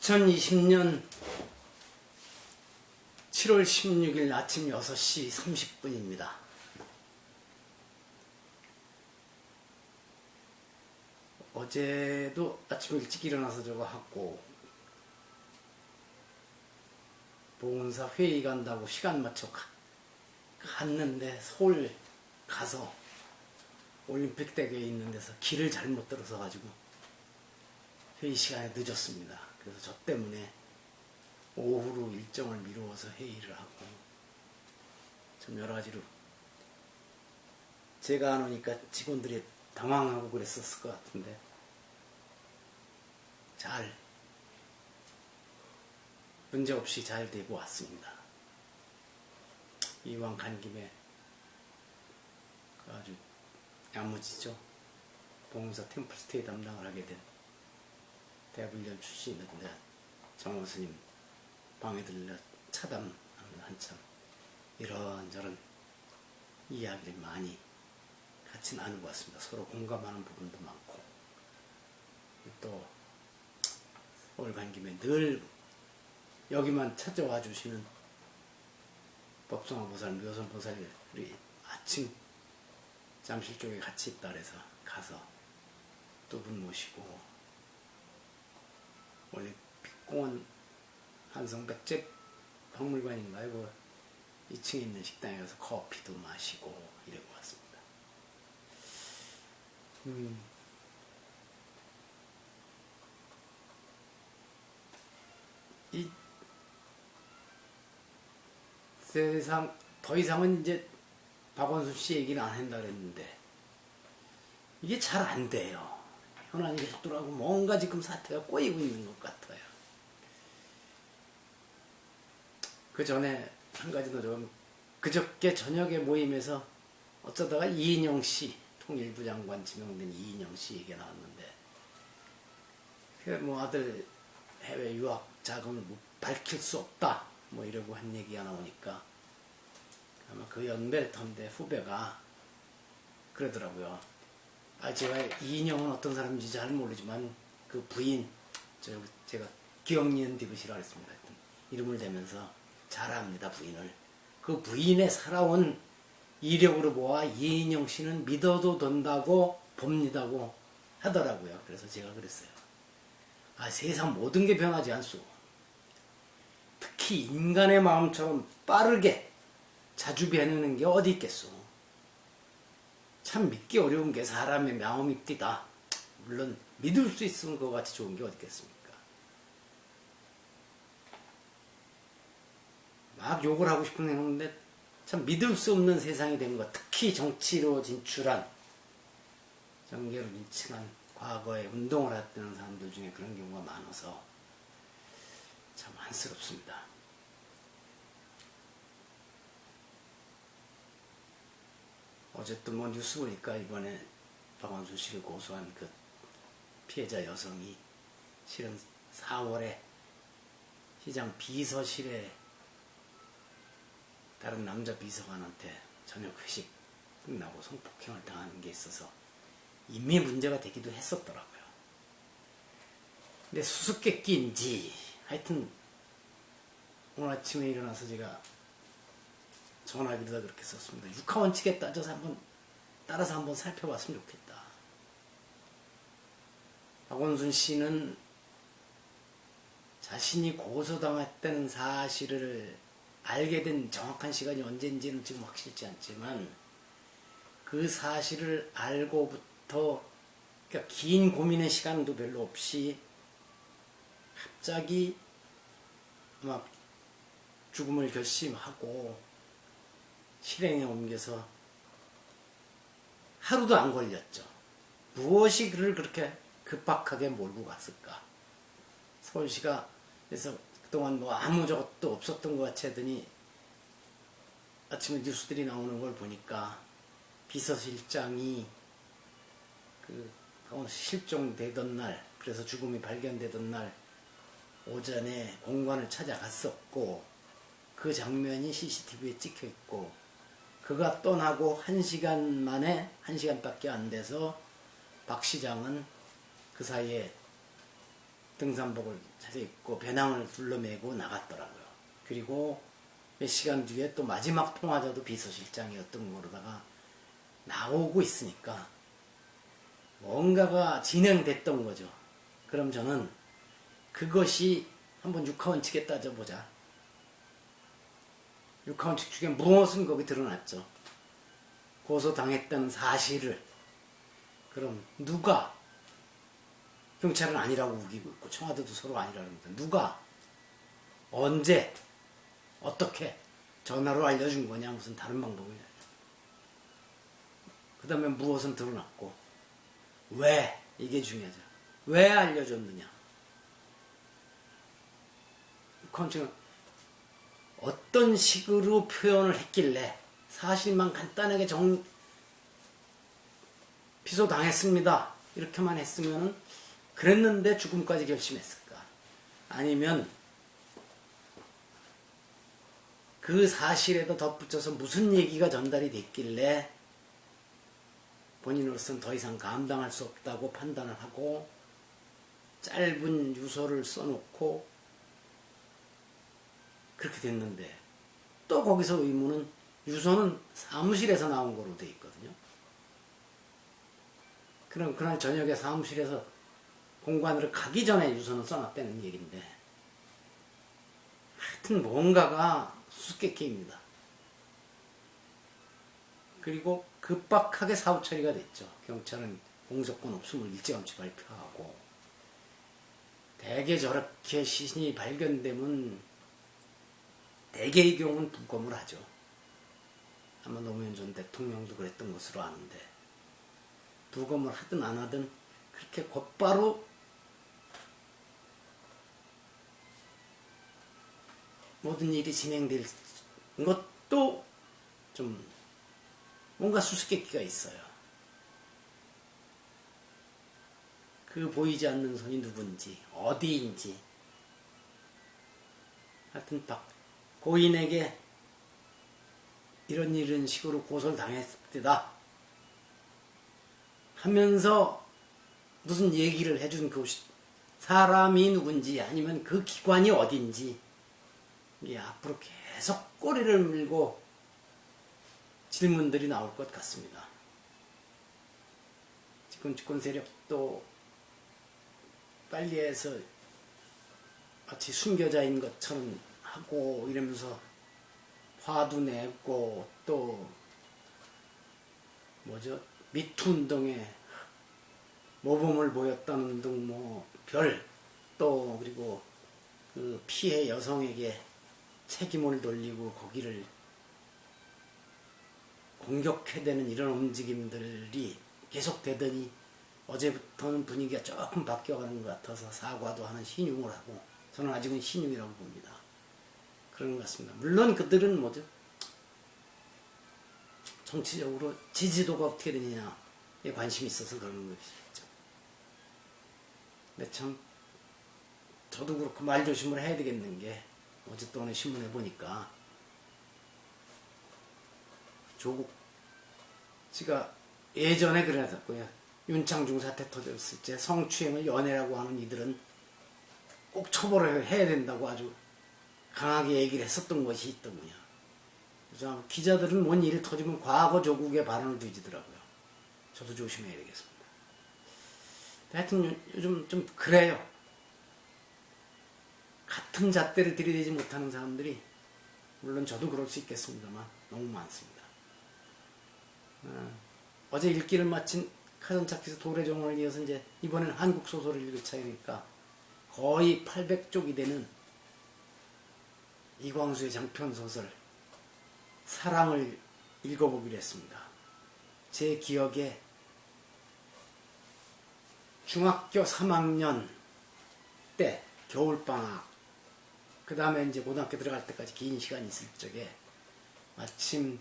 2020년 7월 16일 아침 6시 30분입니다. 어제도 아침 일찍 일어나서 저거 하고 보훈사 회의 간다고 시간 맞춰 갔는데 서울 가서 올림픽대교에 있는 데서 길을 잘못 들어서 가지고 회의 시간에 늦었습니다. 그래서 저 때문에 오후로 일정을 미루어서 회의를 하고 좀 여러 가지로 제가 안 오니까 직원들이 당황하고 그랬었을 것 같은데 잘 문제없이 잘 되고 왔습니다. 이왕 간 김에 아주 야무지죠. 봉사 템플스테이 담당을 하게 된 대불련 출신인데 정호 스님 방에 들려 차담하면 한참 이런저런 이야기를 많이 같이 나누고 왔습니다. 서로 공감하는 부분도 많고 또 올 간 김에 늘 여기만 찾아와 주시는 법성화 보살, 묘선 보살이 아침 잠실 쪽에 같이 있다 그래서 가서 두 분 모시고 올림픽공원 한성백제 박물관인가요? 그 2층에 있는 식당에 가서 커피도 마시고 이러고 왔습니다. 이 세상 더 이상은 이제 박원순 씨 얘기는 안 한다 그랬는데 이게 잘 안 돼요. 현안이 계속 들어가고 뭔가 지금 사태가 꼬이고 있는 것 같아요. 그 전에 한 가지 더 좀 그저께 저녁에 모임에서 어쩌다가 이인영 씨 통일부 장관 지명된 이인영 씨 얘기가 나왔는데 뭐 아들 해외 유학 자금을 뭐 밝힐 수 없다 뭐 이러고 한 얘기가 나오니까 아마 그 연벨턴대 후배가 그러더라고요. 제가 이인영은 어떤 사람인지 잘 모르지만 그 부인 제가 기억니은 디귿이라고 했습니다. 이름을 대면서 잘 압니다. 부인을. 그 부인의 살아온 이력으로 모아 이인영 씨는 믿어도 된다고 봅니다고 하더라고요. 그래서 제가 그랬어요. 세상 모든 게 변하지 않소. 특히 인간의 마음처럼 빠르게 자주 변하는 게 어디 있겠소. 참 믿기 어려운 게 사람의 마음입디다. 물론 믿을 수 있으면 그거 같이 좋은 게 어디 있겠습니까. 막 욕을 하고 싶은 행동인데 참 믿을 수 없는 세상이 된 것. 특히 정치로 진출한 정계로 진출한 과거에 운동을 했던 사람들 중에 그런 경우가 많아서 참 안쓰럽습니다. 어제 또 뭐 뉴스 보니까 이번에 박원순 씨를 고소한 그 피해자 여성이 실은 4월에 시장 비서실에 다른 남자 비서관한테 저녁 회식 끝나고 성폭행을 당하는 게 있어서 이미 문제가 되기도 했었더라고요. 근데 수수께끼인지 하여튼 오늘 아침에 일어나서 제가 전화기도 다 그렇게 썼습니다. 육하원칙에 따라서 한번 살펴봤으면 좋겠다. 박원순 씨는 자신이 고소당했다는 사실을 알게 된 정확한 시간이 언제인지는 지금 확실치 않지만 그 사실을 알고부터 그러니까 긴 고민의 시간도 별로 없이 갑자기 아마 죽음을 결심하고 실행에 옮겨서 하루도 안 걸렸죠. 무엇이 그를 그렇게 급박하게 몰고 갔을까? 서울시가 그래서 그동안 뭐 아무 저것도 없었던 것 같이 하더니 아침에 뉴스들이 나오는 걸 보니까 비서실장이 그 실종되던 날, 그래서 죽음이 발견되던 날 오전에 공관을 찾아갔었고 그 장면이 CCTV에 찍혀 있고 그가 떠나고 1시간 만에 1시간밖에 안 돼서 박 시장은 그 사이에 등산복을 차려입고 배낭을 둘러매고 나갔더라고요. 그리고 몇 시간 뒤에 또 마지막 통화자도 비서실장이었던 거로다가 나오고 있으니까 뭔가가 진행됐던 거죠. 그럼 저는 그것이 한번 육하원칙에 따져보자. 육하원칙 중에 무엇은 거기 드러났죠. 고소당했다는 사실을. 그럼 누가, 경찰은 아니라고 우기고 있고 청와대도 서로 아니라고 합니다. 누가 언제 어떻게 전화로 알려준 거냐, 무슨 다른 방법이냐. 그 다음에 무엇은 드러났고 왜, 이게 중요하죠. 왜 알려줬느냐. 컨칭은 어떤 식으로 표현을 했길래 사실만 간단하게 피소당했습니다 이렇게만 했으면 그랬는데 죽음까지 결심했을까. 아니면 그 사실에도 덧붙여서 무슨 얘기가 전달이 됐길래 본인으로서는 더 이상 감당할 수 없다고 판단을 하고 짧은 유서를 써놓고 그렇게 됐는데, 또 거기서 의문은 유서는 사무실에서 나온 거로 돼 있거든요. 그럼 그날 저녁에 사무실에서 공관으로 가기 전에 유서는 써놨다는 얘기인데, 하여튼 뭔가가 수수께끼입니다. 그리고 급박하게 사후 처리가 됐죠. 경찰은 공소권 없음을 일찌감치 발표하고, 대개 저렇게 시신이 발견되면 대개의 경우는 부검을 하죠. 아마 노무현 전 대통령도 그랬던 것으로 아는데, 부검을 하든 안 하든 그렇게 곧바로 모든 일이 진행될 것도 좀 뭔가 수수께끼가 있어요. 그 보이지 않는 손이 누군지, 어디인지. 하여튼 고인에게 이런 식으로 고소를 당했을 때다 하면서 무슨 얘기를 해준 그 사람이 누군지, 아니면 그 기관이 어딘지, 이게 앞으로 계속 꼬리를 물고 질문들이 나올 것 같습니다. 지금 집권 세력도 빨리 해서 마치 순교자인 것처럼 하고 이러면서 화도 내고, 또 미투 운동에 모범을 보였다는 등 또 그리고 그 피해 여성에게 책임을 돌리고 거기를 공격해대는 이런 움직임들이 계속되더니 어제부터는 분위기가 조금 바뀌어가는 것 같아서 사과도 하는 신용을 하고, 저는 아직은 신용이라고 봅니다. 그런 것 같습니다. 물론 그들은 정치적으로 지지도가 어떻게 되느냐에 관심이 있어서 그러는 것이죠. 근데 참 저도 그렇고 말조심을 해야 되겠는 게, 어제 또 오늘 신문에 보니까 조국 씨가 예전에 그랬었고요. 윤창중 사태 터졌을 때 성추행을 연애라고 하는 이들은 꼭 처벌을 해야 된다고 아주 강하게 얘기를 했었던 것이 있더군요. 그래서 기자들은 뭔 일이 터지면 과거 조국의 발언을 뒤지더라고요. 저도 조심해야 되겠습니다. 하여튼 요즘 좀 그래요. 같은 잣대를 들이대지 못하는 사람들이, 물론 저도 그럴 수 있겠습니다만 너무 많습니다. 어제 읽기를 마친 카전착기에서 도래정원을 이어서 이제 이번엔 한국 소설을 읽을 차이니까 거의 800쪽이 되는 이광수의 장편 소설 사랑을 읽어보기로 했습니다. 제 기억에 중학교 3학년 때 겨울방학, 그 다음에 이제 고등학교 들어갈 때까지 긴 시간이 있을 적에 마침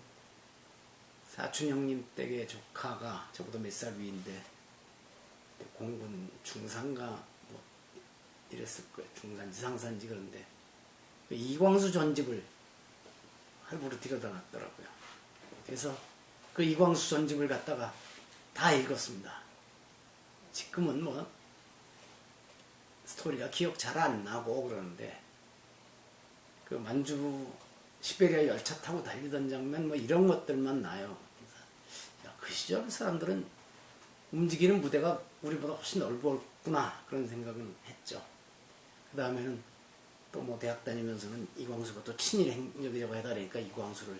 사촌 형님 댁의 조카가 저보다 몇 살 위인데 공군 중상가 이랬을 거예요. 중산지 상산지. 그런데 이광수 전집을 할부로 들여다 놨더라고요. 그래서 그 이광수 전집을 갖다가 다 읽었습니다. 지금은 스토리가 기억 잘 안 나고 그러는데 그 만주 시베리아 열차 타고 달리던 장면 뭐 이런 것들만 나요. 그래서 야, 그 시절 사람들은 움직이는 무대가 우리보다 훨씬 넓었구나 그런 생각은 했죠. 그 다음에는 또 뭐 대학 다니면서는 이광수가 또 친일 행적이라고 해달라니까 이광수를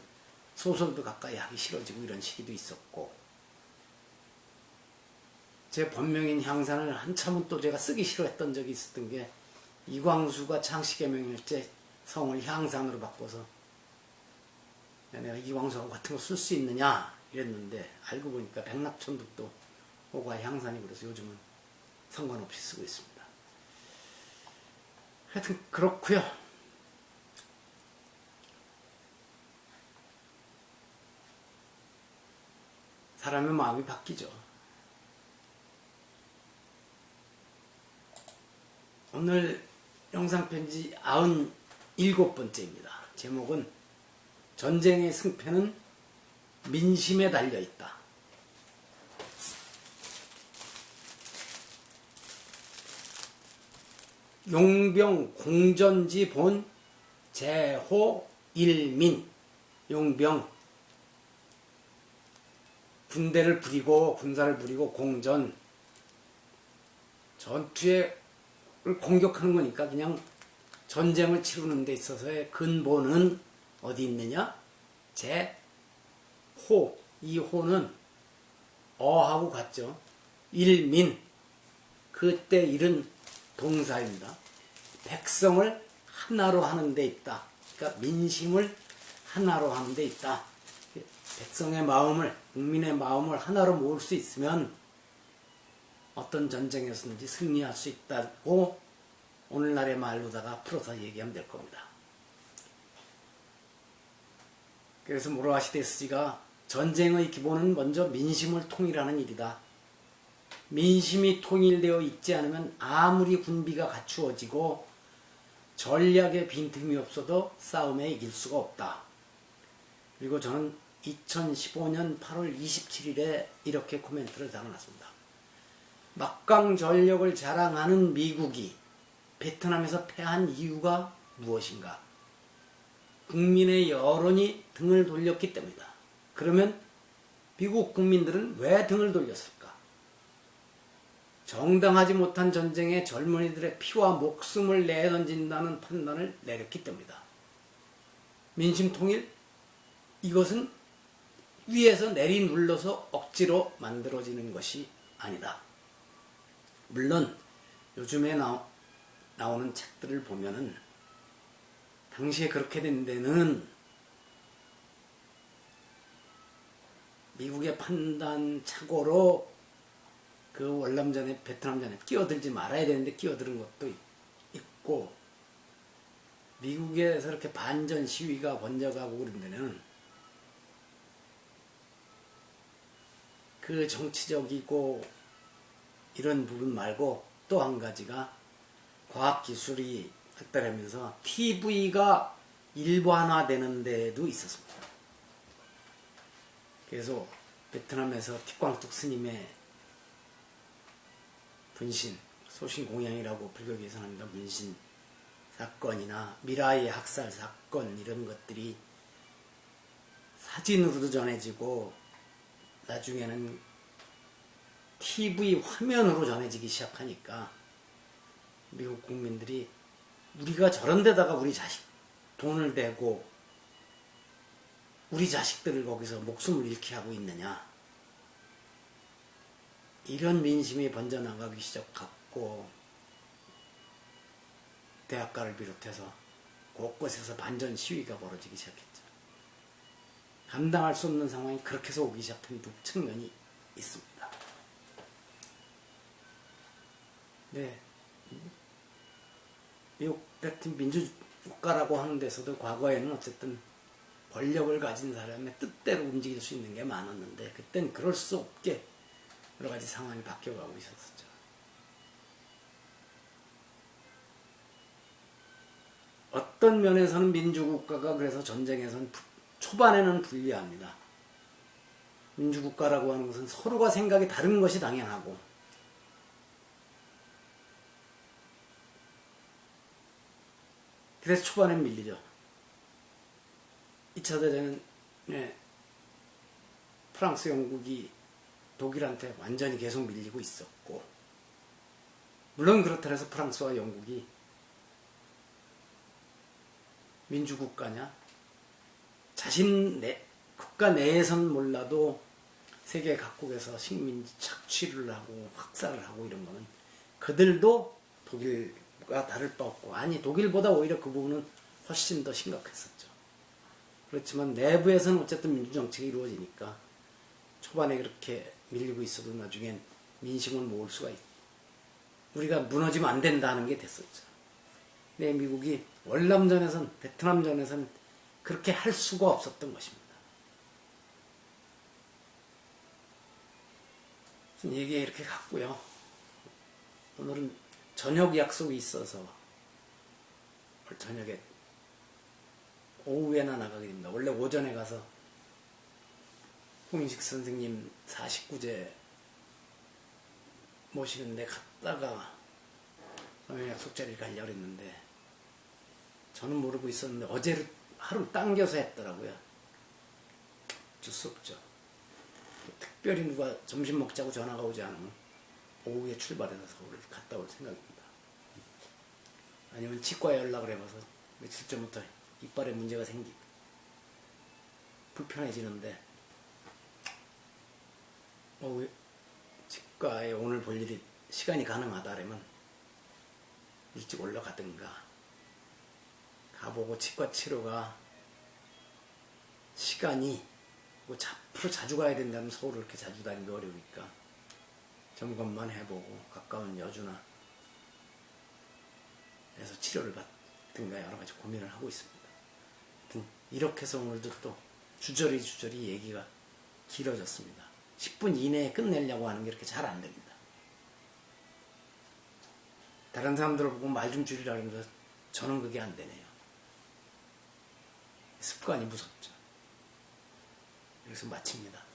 소설도 가까이 하기 싫어지고 이런 시기도 있었고, 제 본명인 향산을 한참은 또 제가 쓰기 싫어했던 적이 있었던 게 이광수가 창씨개명일제 성을 향산으로 바꿔서 야, 내가 이광수하고 같은 거 쓸 수 있느냐 이랬는데 알고 보니까 백낙천북도 호가 향산이 그래서 요즘은 상관없이 쓰고 있습니다. 하여튼 그렇고요. 사람의 마음이 바뀌죠. 오늘 영상편지 97번째입니다. 제목은 전쟁의 승패는 민심에 달려있다. 용병 공전지 본 제호 일민. 용병 군대를 부리고 군사를 부리고 공전 전투에 공격하는 거니까 그냥 전쟁을 치르는 데 있어서의 근본은 어디 있느냐? 제호. 이 호는 어하고 같죠. 일민. 그때 일은 동사입니다. 백성을 하나로 하는 데 있다. 그러니까 민심을 하나로 하는 데 있다. 백성의 마음을, 국민의 마음을 하나로 모을 수 있으면 어떤 전쟁에서든지 승리할 수 있다고 오늘날의 말로다가 풀어서 얘기하면 될 겁니다. 그래서 모로아시데스지가 전쟁의 기본은 먼저 민심을 통일하는 일이다. 민심이 통일되어 있지 않으면 아무리 군비가 갖추어지고 전략에 빈틈이 없어도 싸움에 이길 수가 없다. 그리고 저는 2015년 8월 27일에 이렇게 코멘트를 달아놨습니다. 막강 전력을 자랑하는 미국이 베트남에서 패한 이유가 무엇인가? 국민의 여론이 등을 돌렸기 때문이다. 그러면 미국 국민들은 왜 등을 돌렸을까? 정당하지 못한 전쟁에 젊은이들의 피와 목숨을 내던진다는 판단을 내렸기 때문이다. 민심 통일? 이것은 위에서 내리눌러서 억지로 만들어지는 것이 아니다. 물론 요즘에 나오는 책들을 보면은 당시에 그렇게 된 데는 미국의 판단 착오로 그 월남전에 베트남전에 끼어들지 말아야 되는데 끼어드는 것도 있고, 미국에서 이렇게 반전 시위가 번져가고 그런 데는 그 정치적이고 이런 부분 말고 또 한 가지가 과학기술이 발달하면서 TV가 일반화되는 데도 있었습니다. 그래서 베트남에서 티광뚝 스님의 분신, 소신공양이라고 불교 계산합니다. 분신 사건이나 미라의 학살 사건 이런 것들이 사진으로도 전해지고 나중에는 TV 화면으로 전해지기 시작하니까 미국 국민들이 우리가 저런 데다가 우리 자식 돈을 대고 우리 자식들을 거기서 목숨을 잃게 하고 있느냐, 이런 민심이 번져나가기 시작했고 대학가를 비롯해서 곳곳에서 반전 시위가 벌어지기 시작했죠. 감당할 수 없는 상황이 그렇게 해서 오기 시작한 두 측면이 있습니다. 네, 미국 같은 민주국가라고 하는 데서도 과거에는 어쨌든 권력을 가진 사람의 뜻대로 움직일 수 있는 게 많았는데 그땐 그럴 수 없게 여러 가지 상황이 바뀌어가고 있었죠. 어떤 면에서는 민주국가가 그래서 전쟁에서는 초반에는 불리합니다. 민주국가라고 하는 것은 서로가 생각이 다른 것이 당연하고 그래서 초반엔 밀리죠. 2차 대전은 프랑스, 영국이 독일한테 완전히 계속 밀리고 있었고, 물론 그렇다 해서 프랑스와 영국이 민주국가냐, 자신 국가 내에선 몰라도 세계 각국에서 식민지 착취를 하고 학살을 하고 이런 거는 그들도 독일과 다를 바 없고, 아니 독일보다 오히려 그 부분은 훨씬 더 심각했었죠. 그렇지만 내부에서는 어쨌든 민주정책이 이루어지니까 초반에 그렇게 밀리고 있어도 나중엔 민심을 모을 수가 있고 우리가 무너지면 안 된다는 게 됐었죠. 근데 미국이 월남전에선, 베트남전에선 그렇게 할 수가 없었던 것입니다. 얘기가 이렇게 갔고요. 오늘은 저녁 약속이 있어서 오늘 저녁에 오후에나 나가게 됩니다. 원래 오전에 가서 홍인식 선생님 49제 모시는데 갔다가 저녁 약속 자리를 가려고 했는데 저는 모르고 있었는데 어제를 하루 당겨서 했더라고요. 어쩔 수 없죠. 특별히 누가 점심 먹자고 전화가 오지 않으면 오후에 출발해서 서울을 갔다 올 생각입니다. 아니면 치과에 연락을 해봐서 며칠 전부터 이빨에 문제가 생기고 불편해지는데 오후 치과에 오늘 볼 일이 시간이 가능하다면 일찍 올라가든가 가보고 치과 치료가 시간이 앞으로 자주 가야 된다면 서울을 이렇게 자주 다니기 어려우니까 점검만 해보고 가까운 여주나 해서 치료를 받든가 여러 가지 고민을 하고 있습니다. 하여튼 이렇게 해서 오늘도 또 주저리 얘기가 길어졌습니다. 10분 이내에 끝내려고 하는 게 이렇게 잘 안 됩니다. 다른 사람들을 보고 말 좀 줄이라 그러면서 저는 그게 안 되네요. 습관이 무섭죠. 여기서 마칩니다.